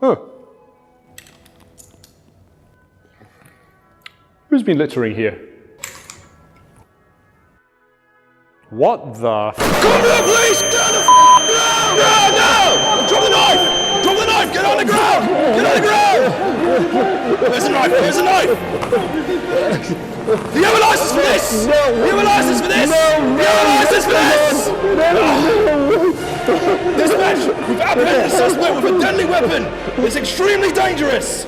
Huh. Who's been littering here? What the? Come here, please! Get on the ground! No! Drop the knife! Drop the knife! Get on the ground! Get on the ground! Where's the knife? Where's the knife? Do you have a license for this? No! Do you have a license for this? No! Do you have a license for this? Dispatch! We've apprehended a suspect with a deadly weapon! It's extremely dangerous!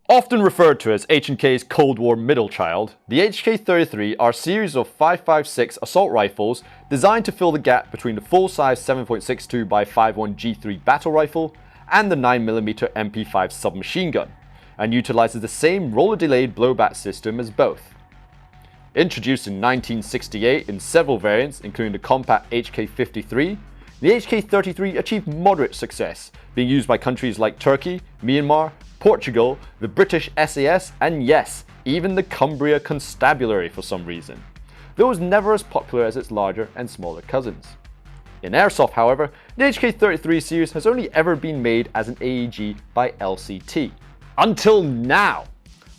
Often referred to as H&K's Cold War middle child, the HK33 are a series of 5.56 assault rifles designed to fill the gap between the full-size 7.62 x 5.1 G3 battle rifle and the 9mm MP5 submachine gun, and utilizes the same roller-delayed blowback system as both. Introduced in 1968 in several variants, including the compact HK53, the HK33 achieved moderate success, being used by countries like Turkey, Myanmar, Portugal, the British SAS, and yes, even the Cumbria Constabulary for some reason, though it was never as popular as its larger and smaller cousins. In Airsoft, however, the HK33 series has only ever been made as an AEG by LCT. Until now!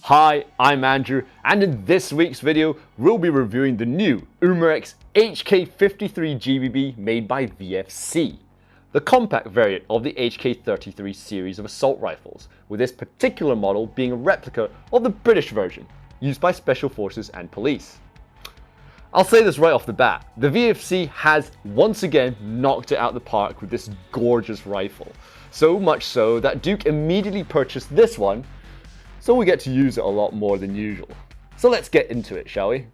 Hi, I'm Andrew, and in this week's video, we'll be reviewing the new Umarex HK53 GBB made by VFC, the compact variant of the HK33 series of assault rifles, with this particular model being a replica of the British version, used by Special Forces and Police. I'll say this right off the bat, the VFC has once again knocked it out of the park with this gorgeous rifle, so much so that Duke immediately purchased this one, so we get to use it a lot more than usual. So let's get into it, shall we?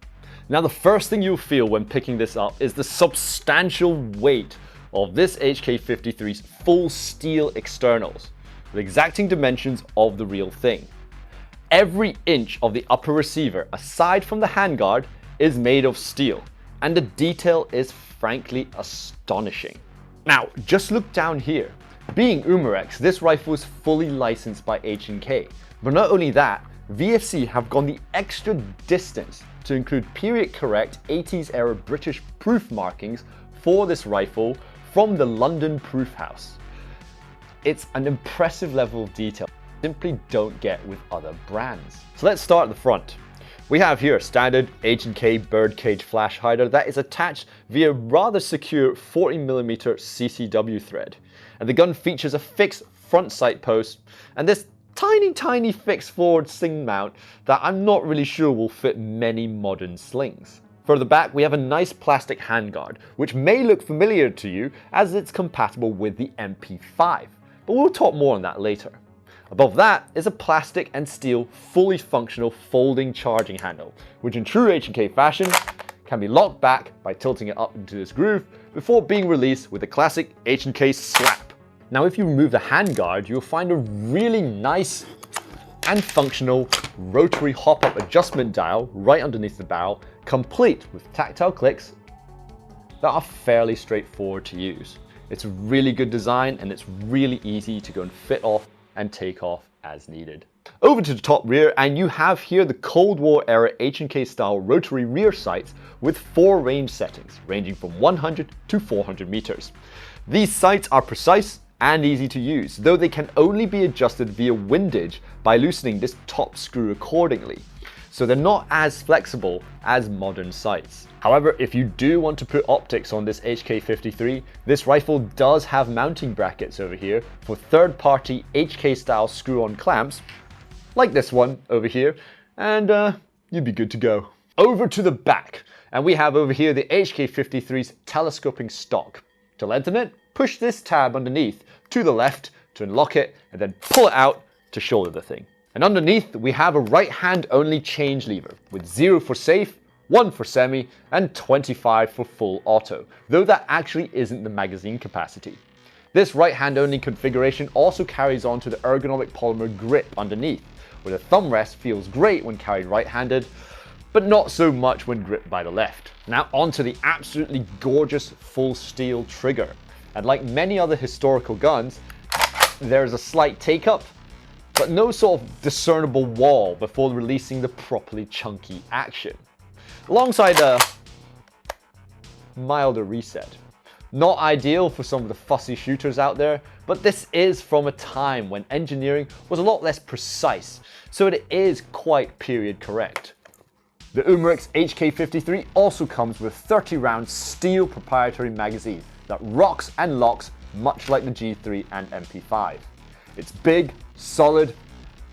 Now the first thing you'll feel when picking this up is the substantial weight of this HK53's full steel externals, with exacting dimensions of the real thing. Every inch of the upper receiver, aside from the handguard, is made of steel, and the detail is frankly astonishing. Now, just look down here. Being Umarex, this rifle is fully licensed by H&K, but not only that, VFC have gone the extra distance to include period correct 80s era British proof markings for this rifle from the London Proof House. It's an impressive level of detail you simply don't get with other brands. So let's start at the front. We have here a standard H&K birdcage flash hider that is attached via rather secure 40mm CCW thread. And the gun features a fixed front sight post and this tiny fixed forward sling mount that I'm not really sure will fit many modern slings. Further back, we have a nice plastic handguard, which may look familiar to you as it's compatible with the MP5, but we'll talk more on that later. Above that is a plastic and steel fully functional folding charging handle, which in true H&K fashion can be locked back by tilting it up into this groove before being released with a classic H&K slap. Now if you remove the handguard, you'll find a really nice and functional rotary hop-up adjustment dial right underneath the barrel, complete with tactile clicks that are fairly straightforward to use. It's a really good design and it's really easy to go and fit off and take off as needed. Over to the top rear, and you have here the Cold War era H&K style rotary rear sights with 4 range settings ranging from 100 to 400 meters. These sights are precise and easy to use, though they can only be adjusted via windage by loosening this top screw accordingly, so they're not as flexible as modern sights. However, if you do want to put optics on this HK53, this rifle does have mounting brackets over here for third-party HK style screw-on clamps, like this one over here, and you'd be good to go. Over to the back, and we have over here the HK53's telescoping stock. To lengthen it, push this tab underneath to the left to unlock it, and then pull it out to shoulder the thing. And underneath, we have a right hand only change lever with 0 for safe, 1 for semi, and 25 for full auto, though that actually isn't the magazine capacity. This right-hand only configuration also carries on to the ergonomic polymer grip underneath, where the thumb rest feels great when carried right-handed, but not so much when gripped by the left. Now onto the absolutely gorgeous full steel trigger. And like many other historical guns, there's a slight take-up, but no sort of discernible wall before releasing the properly chunky action. Alongside a milder reset. Not ideal for some of the fussy shooters out there, but this is from a time when engineering was a lot less precise, so it is quite period correct. The Umarex HK53 also comes with a 30-round steel proprietary magazine that rocks and locks much like the G3 and MP5. It's big, solid,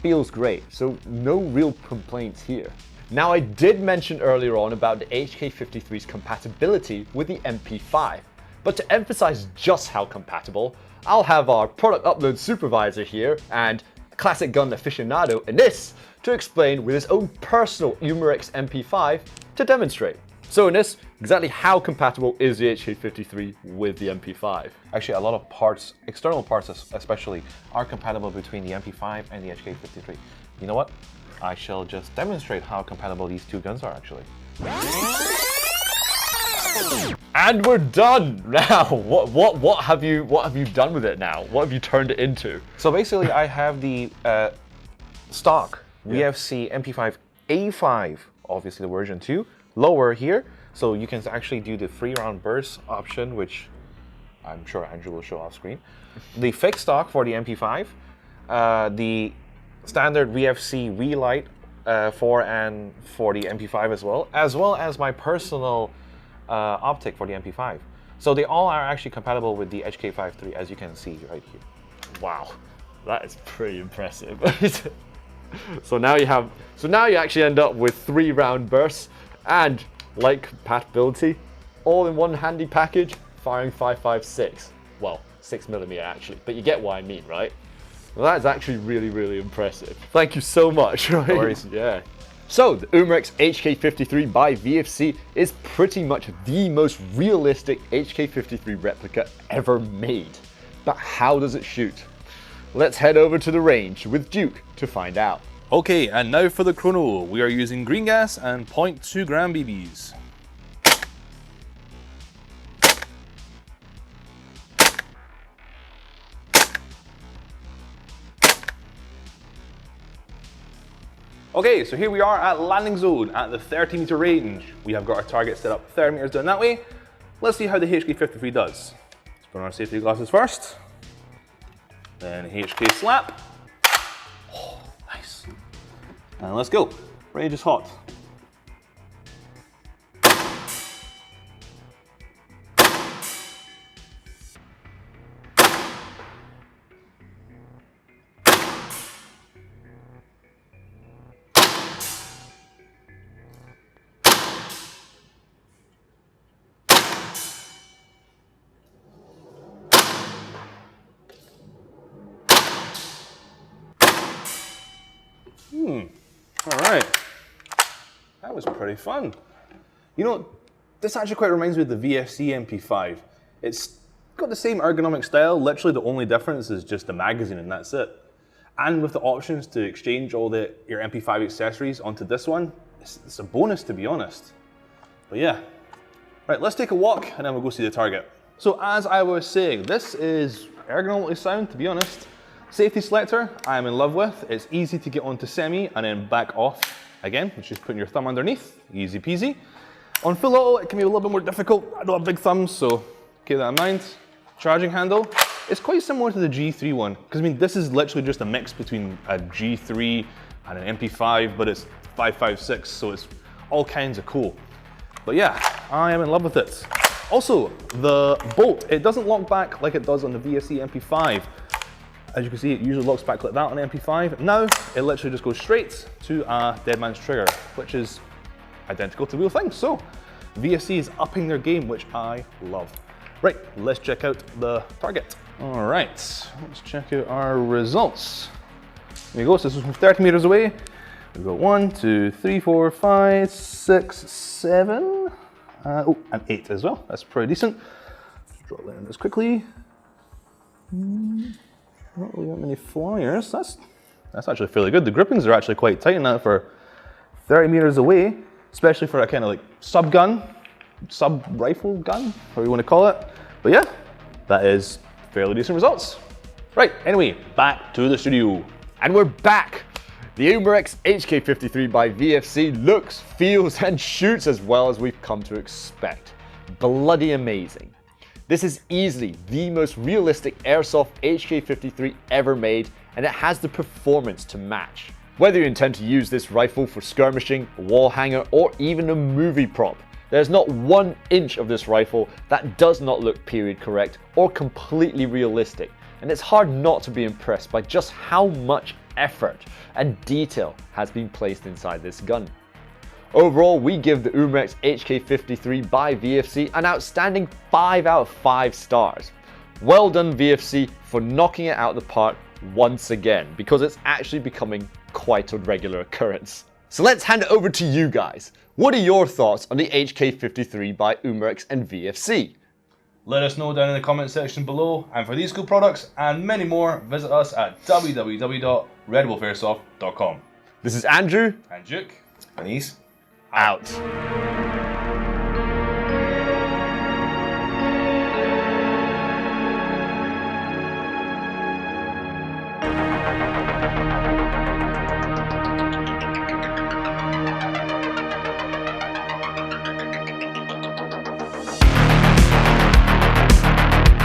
feels great, so no real complaints here. Now I did mention earlier on about the HK53's compatibility with the MP5, but to emphasize just how compatible, I'll have our product upload supervisor here and classic gun aficionado Enis to explain with his own personal Umarex MP5 to demonstrate. So Enis, exactly how compatible is the HK53 with the MP5? Actually, a lot of parts, external parts especially, are compatible between the MP5 and the HK53. You know what? I shall just demonstrate how compatible these two guns are actually. And we're done. Now, what have you done with it now? What have you turned it into? So basically, I have the stock VFC MP5 A5, obviously the version 2, lower here, so you can actually do the 3-round burst option, which I'm sure Andrew will show off screen. The fixed stock for the MP5, the standard VFC relight for the MP5 as well as my personal optic for the MP5. So they all are actually compatible with the HK53, as you can see right here. Wow, that is pretty impressive. So now you actually end up with 3-round bursts and, like compatibility, all in one handy package, firing 5.56. Well, 6mm actually, but you get what I mean, right? Well, that is actually really, really impressive. Thank you so much. Right? No worries. Yeah. So the Umarex HK53 by VFC is pretty much the most realistic HK53 replica ever made. But how does it shoot? Let's head over to the range with Duke to find out. Okay, and now for the Chrono. We are using green gas and 0.2 gram BBs. Okay, so here we are at landing zone at the 30-meter range. We have got our target set up 30 meters down that way. Let's see how the HK53 does. Let's put on our safety glasses first. Then HK slap. Oh, nice. And let's go. Range is hot. All right, that was pretty fun. You know, this actually quite reminds me of the VFC MP5. It's got the same ergonomic style, literally the only difference is just the magazine and that's it. And with the options to exchange all your MP5 accessories onto this one, it's a bonus to be honest. But yeah, right, let's take a walk and then we'll go see the target. So as I was saying, this is ergonomically sound, to be honest. Safety selector, I am in love with. It's easy to get onto semi and then back off again, which is putting your thumb underneath, easy peasy. On full auto, it can be a little bit more difficult. I don't have big thumbs, so keep that in mind. Charging handle, it's quite similar to the G3 one, because I mean, this is literally just a mix between a G3 and an MP5, but it's 5.56, so it's all kinds of cool. But yeah, I am in love with it. Also, the bolt, it doesn't lock back like it does on the VFC MP5. As you can see, it usually locks back like that on the MP5. Now, it literally just goes straight to a dead man's trigger, which is identical to real things. So, VFC is upping their game, which I love. Right, let's check out the target. All right, let's check out our results. There we go, so this is from 30 meters away. We've got 1, 2, 3, 4, 5, 6, 7, and 8 as well. That's pretty decent. Let's draw that in this quickly. Not really that many flyers. That's actually fairly good. The grippings are actually quite tight now for 30 meters away, especially for a kind of like sub-gun, sub-rifle gun, whatever you want to call it. But yeah, that is fairly decent results. Right, anyway, back to the studio. And we're back! The Umarex HK53 by VFC looks, feels and shoots as well as we've come to expect. Bloody amazing. This is easily the most realistic Airsoft HK53 ever made, and it has the performance to match. Whether you intend to use this rifle for skirmishing, a wall hanger or even a movie prop, there's not 1 inch of this rifle that does not look period correct or completely realistic, and it's hard not to be impressed by just how much effort and detail has been placed inside this gun. Overall, we give the Umarex HK53 by VFC an outstanding 5 out of 5 stars. Well done VFC for knocking it out of the park once again, because it's actually becoming quite a regular occurrence. So let's hand it over to you guys. What are your thoughts on the HK53 by Umarex and VFC? Let us know down in the comment section below, and for these cool products and many more, visit us at www.redwolfairsoft.com. This is Andrew, And Duke, and he's out.